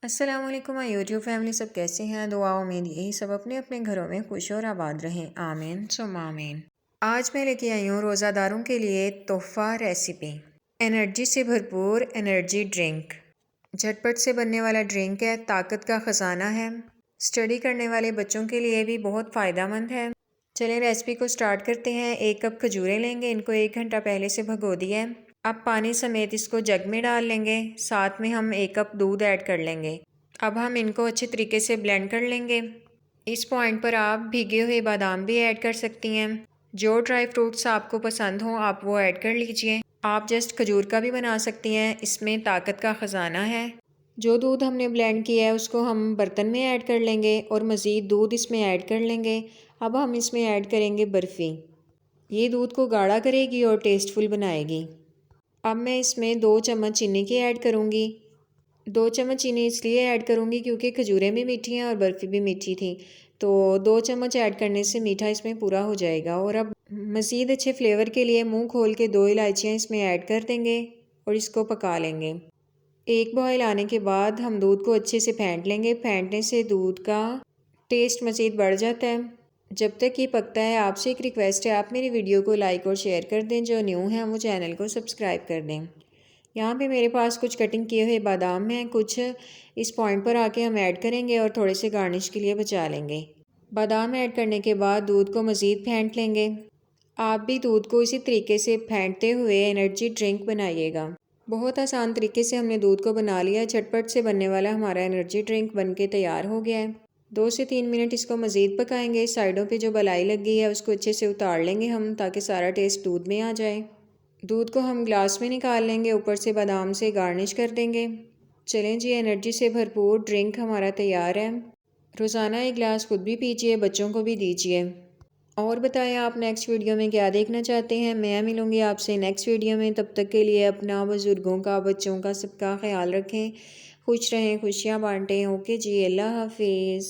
अस्सलामुअलैकुम my YouTube family, सब कैसे हैं? दुआ उम्मीद यही सब अपने अपने घरों में खुश और आबाद रहें, आमीन सुम्मा आमीन। आज मैं लेके आई हूँ रोज़ादारों के लिए तोहफ़ा रेसिपी, एनर्जी से भरपूर एनर्जी ड्रिंक। झटपट से बनने वाला ड्रिंक है, ताकत का ख़जाना है, स्टडी करने वाले बच्चों के लिए भी बहुत फ़ायदेमंद है। चलें रेसिपी को स्टार्ट करते हैं। 1 कप खजूरें लेंगे, इनको 1 घंटा पहले से भगो दिया है। अब पानी समेत इसको जग में डाल लेंगे, साथ में हम 1 कप दूध ऐड कर लेंगे। अब हम इनको अच्छे तरीके से ब्लेंड कर लेंगे। इस पॉइंट पर आप भीगे हुए बादाम भी ऐड कर सकती हैं। जो ड्राई फ्रूट्स आपको पसंद हों आप वो ऐड कर लीजिए। आप जस्ट खजूर का भी बना सकती हैं, इसमें ताकत का ख़जाना है। जो दूध हमने ब्लेंड किया है उसको हम बर्तन में ऐड कर लेंगे और मज़ीद दूध इसमें ऐड कर लेंगे। अब हम इसमें ऐड करेंगे बर्फ़ी। ये दूध को गाढ़ा करेगी और टेस्टफुल बनाएगी। अब मैं इसमें 2 चम्मच चीनी की ऐड करूँगी। 2 चम्मच चीनी इसलिए ऐड करूँगी क्योंकि खजूरें भी मीठी हैं और बर्फ़ी भी मीठी थी, तो 2 चम्मच ऐड करने से मीठा इसमें पूरा हो जाएगा। और अब मज़ीद अच्छे फ्लेवर के लिए मुंह खोल के 2 इलायचियाँ इसमें ऐड कर देंगे और इसको पका लेंगे। एक बॉयल आने के बाद हम दूध को अच्छे से फेंट लेंगे। फेंटने से दूध का टेस्ट मज़ीद बढ़ जाता है। जब तक ये पकता है आपसे एक रिक्वेस्ट है, आप मेरी वीडियो को लाइक और शेयर कर दें। जो न्यू हैं वो चैनल को सब्सक्राइब कर दें। यहाँ पे मेरे पास कुछ कटिंग किए हुए बादाम हैं, कुछ इस पॉइंट पर आके हम ऐड करेंगे और थोड़े से गार्निश के लिए बचा लेंगे। बादाम ऐड करने के बाद दूध को मज़ीद फेंट लेंगे। आप भी दूध को इसी तरीके से फेंटते हुए एनर्जी ड्रिंक बनाइएगा। बहुत आसान तरीके से हमने दूध को बना लिया। झटपट से बनने वाला हमारा एनर्जी ड्रिंक बनके तैयार हो गया है। 2 से 3 मिनट इसको मज़ीद पकाएंगे। साइडों पे जो बलाई लग गई है उसको अच्छे से उतार लेंगे हम, ताकि सारा टेस्ट दूध में आ जाए। दूध को हम ग्लास में निकाल लेंगे, ऊपर से बादाम से गार्निश कर देंगे। चलें जी, एनर्जी से भरपूर ड्रिंक हमारा तैयार है। रोज़ाना 1 गिलास खुद भी पीजिए, बच्चों को भी दीजिए। और बताएं आप नेक्स्ट वीडियो में क्या देखना चाहते हैं। मैं मिलूँगी आपसे नेक्स्ट वीडियो में। तब तक के लिए अपना, बुज़ुर्गों का, बच्चों का, सबका ख्याल रखें। खुश रहें, खुशियाँ बांटें। ओके जी, अल्लाह हाफिज़।